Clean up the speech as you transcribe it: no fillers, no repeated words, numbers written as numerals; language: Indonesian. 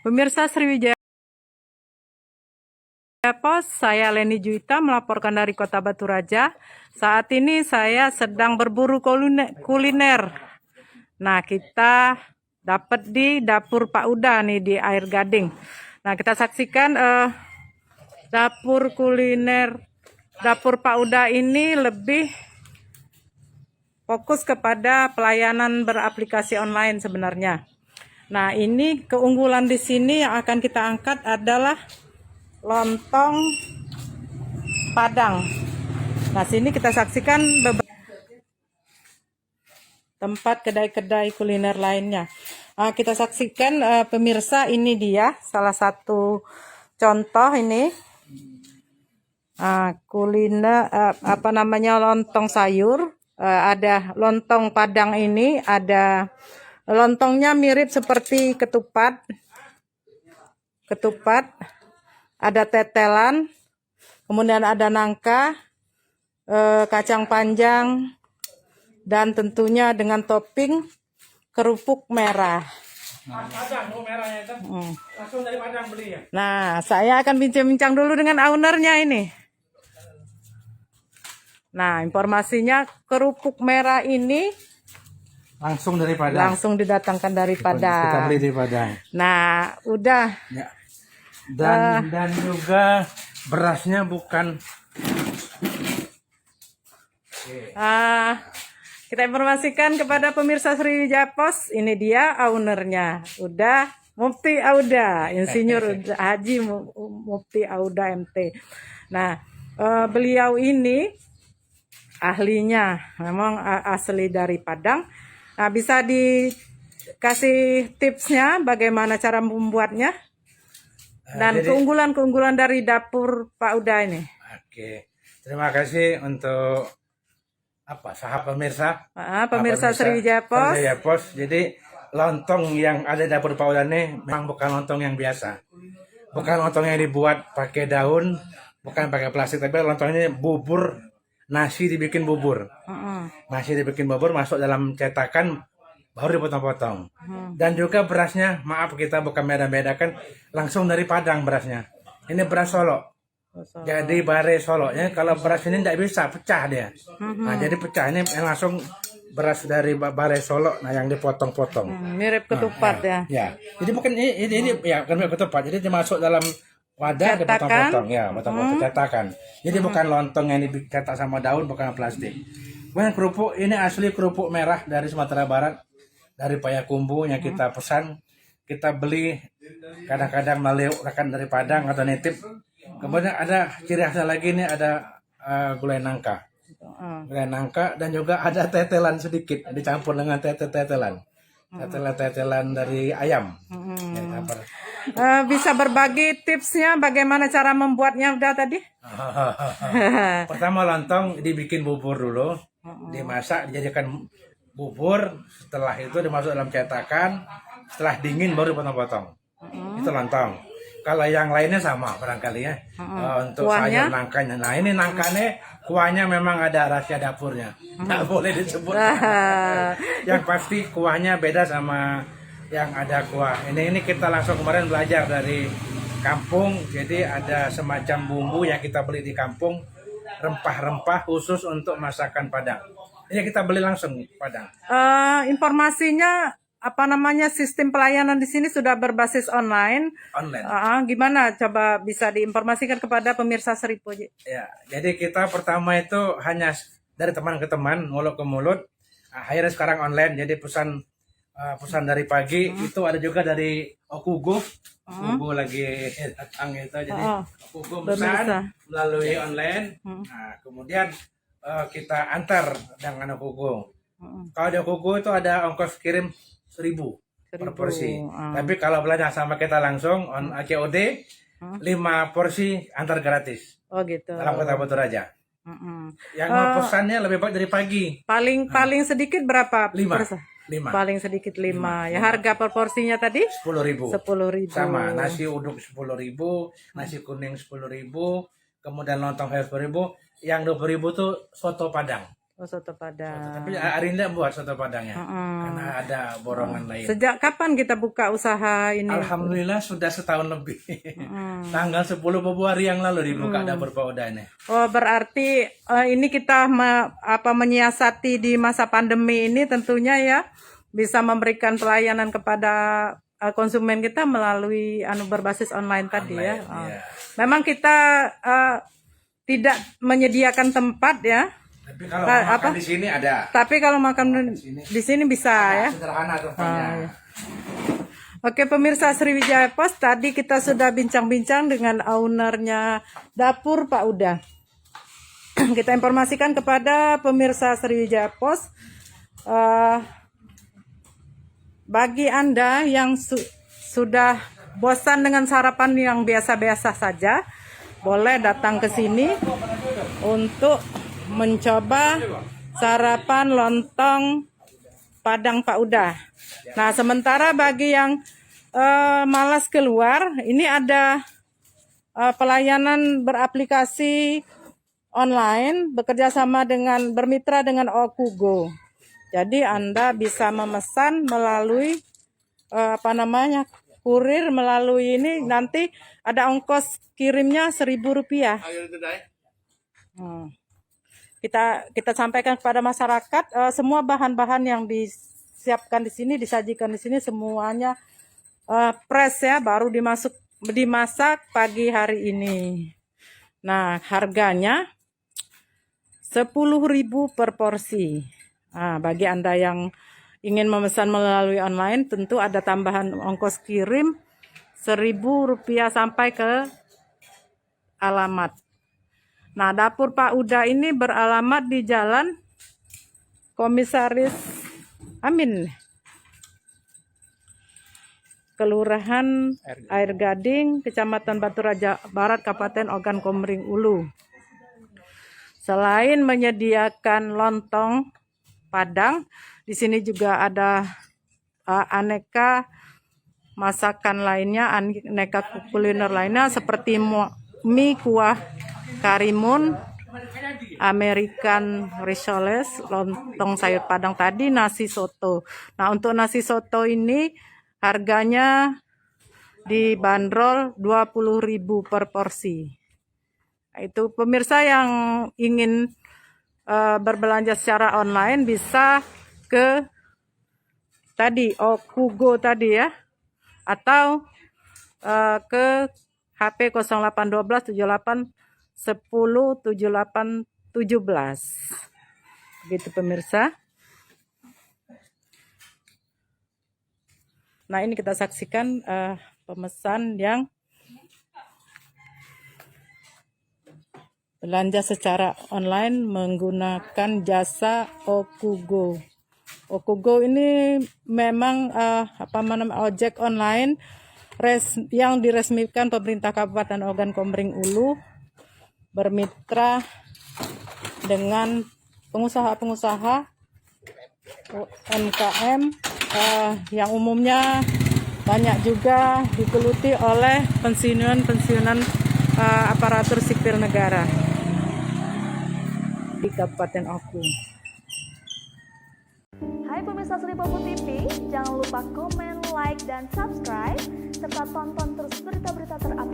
Pemirsa Sriwijaya Pos, saya Leni Juwita melaporkan dari Kota Batu Raja. Saat ini saya sedang berburu kuliner. Nah, kita dapat di dapur Pak Uda nih di Air Gading. Nah, kita saksikan dapur kuliner dapur Pak Uda ini lebih fokus kepada pelayanan beraplikasi online sebenarnya. Nah, ini keunggulan di sini yang akan kita angkat adalah lontong Padang. Nah, sini kita saksikan beberapa tempat kedai-kedai kuliner lainnya. Kita saksikan pemirsa, ini dia salah satu contoh ini kuliner lontong sayur. Ada lontong Padang ini, ada lontongnya mirip seperti ketupat, ada tetelan, kemudian ada nangka, kacang panjang, dan tentunya dengan topping kerupuk merah. Langsung dari Padang beli ya? Nah, saya akan bincang-bincang dulu dengan ownernya ini. Nah, informasinya kerupuk merah ini Langsung dari Padang. langsung didatangkan dari Padang. Kita beli di Padang. Nah, udah. Ya. Dan juga berasnya bukan. Kita informasikan kepada pemirsa Sriwijaya Pos, ini dia ownernya, Uda Mufti Auda, Insinyur Haji Mufti Auda MT. Nah, beliau ini ahlinya, memang asli dari Padang. Nah, bisa dikasih tipsnya bagaimana cara membuatnya dan keunggulan-keunggulan dari dapur Pak Uda ini. Oke, terima kasih untuk sahabat pemirsa. Pemirsa Sriwijaya Pos. Sriwijaya Pos. Jadi lontong yang ada di dapur Pak Uda ini memang bukan lontong yang biasa. Bukan lontong yang dibuat pakai daun, bukan pakai plastik, tapi lontong ini bubur, nasi dibikin bubur. Nasi dibikin bubur, masuk dalam cetakan, baru dipotong-potong. Dan juga berasnya, maaf kita bukan beda-bedakan, langsung dari Padang berasnya. Ini beras Solo. Jadi bare Solonya, kalau beras ini tidak bisa, pecah dia. Nah, jadi pecah ini langsung beras dari bare Solo, nah yang dipotong-potong. Mirip ketupat ya. Ya. Jadi bukan ini ya, bukan mirip ketupat. Jadi dimasuk dalam wadah, dipotong-potong ya, potong-potong cetakan. Jadi bukan lontong yang dicetak sama daun, bukan plastik. Kemudian kerupuk ini asli kerupuk merah dari Sumatera Barat, dari Payakumbuh yang kita pesan, kita beli kadang-kadang melalui rekan dari Padang atau nitip. Kemudian ada ciri khasnya lagi ini, ada gulai nangka. Gulai nangka dan juga ada tetelan sedikit dicampur dengan tetelan. Tetelan dari ayam. Bisa berbagi tipsnya bagaimana cara membuatnya udah tadi? Pertama lontong dibikin bubur dulu, dimasak dijadikan bubur, setelah itu dimasuk dalam cetakan, setelah dingin baru potong-potong. Itu lontong. Kalau yang lainnya sama barangkali ya. Untuk sayur nangkanya. Nah, ini nangkanya kuahnya memang ada rahasia dapurnya. Nggak boleh disebut. Yang pasti kuahnya beda sama yang ada kuah. Ini kita langsung kemarin belajar dari kampung. Jadi ada semacam bumbu yang kita beli di kampung, rempah-rempah khusus untuk masakan Padang. Ini kita beli langsung Padang. Informasinya sistem pelayanan di sini sudah berbasis online. Gimana? Coba bisa diinformasikan kepada pemirsa Sriwijaya. Ya, jadi kita pertama itu hanya dari teman ke teman, mulut ke mulut. Akhirnya sekarang online. Jadi pesan dari pagi itu ada juga dari Okugo. Okugo lagi datang itu. Jadi Okugo pesan melalui online. Nah, kemudian kita antar dengan Okugo. Kalau di Okugo itu ada ongkos kirim 1.000 per porsi. Tapi kalau belanja sama kita langsung on COD 5 porsi antar gratis. Oh gitu. Dalam Kota Batu Raja. Yang mau pesannya lebih baik dari pagi. Paling sedikit berapa? 5. Paling sedikit 5. Ya, harga per porsinya tadi? 10.000. 10.000. Sama, nasi uduk 10.000, nasi kuning 10.000, kemudian lontong sayur 10.000, yang 20.000 tuh soto Padang. Oh, soto Padang. Tapi hari ini enggak buat soto Padangnya. Karena ada borongan lain. Sejak kapan kita buka usaha ini? Alhamdulillah sudah setahun lebih. Tanggal 10 Februari yang lalu dibuka dapur Pak Uda ini. Oh, berarti ini kita menyiasati di masa pandemi ini tentunya ya bisa memberikan pelayanan kepada konsumen kita melalui berbasis online tadi ya. Iya. Memang kita tidak menyediakan tempat ya. Tapi kalau makan di sini ada. Tapi kalau makan di sini bisa ya. Sederhana tempatnya. Iya. Oke pemirsa Sriwijaya Pos, tadi kita sudah bincang-bincang dengan ownernya dapur Pak Uda. Kita informasikan kepada pemirsa Sriwijaya Pos, bagi Anda yang sudah bosan dengan sarapan yang biasa-biasa saja, boleh datang ke sini untuk mencoba sarapan lontong Padang Pak Uda. Nah, sementara bagi yang malas keluar, ini ada pelayanan beraplikasi online bekerja sama dengan bermitra dengan Okugo. Jadi Anda bisa memesan melalui kurir melalui ini, nanti ada ongkos kirimnya Rp1.000. Kita sampaikan kepada masyarakat semua bahan-bahan yang disiapkan di sini, disajikan di sini semuanya fresh ya, baru dimasak pagi hari ini. Nah, harganya 10.000 per porsi. Nah, bagi Anda yang ingin memesan melalui online, tentu ada tambahan ongkos kirim Rp1.000 sampai ke alamat. Nah, dapur Pak Uda ini beralamat di Jalan Komisaris Amin, Kelurahan Air Gading, Kecamatan Batu Raja Barat, Kabupaten Ogan Komering Ulu. Selain menyediakan lontong Padang, di sini juga ada aneka masakan lainnya, aneka kuliner lainnya seperti mie kuah karimun, American risoles, lontong sayur Padang tadi, nasi soto. Nah, untuk nasi soto ini harganya dibanderol 20.000 per porsi. Itu pemirsa yang ingin berbelanja secara online bisa ke tadi Okugo tadi ya, atau ke HP 0812 78 10 78 17. Begitu pemirsa. Nah, ini kita saksikan pemesan yang belanja secara online menggunakan jasa Okugo. Okugo ini memang ojek online yang diresmikan pemerintah Kabupaten Ogan Komering Ulu, bermitra dengan pengusaha-pengusaha UMKM yang umumnya banyak juga digeluti oleh pensiunan aparatur sipil negara di Kabupaten Oku. Hai pemirsa Sri Popo TV, jangan lupa komen, like, dan subscribe, serta tonton terus berita-berita terupdate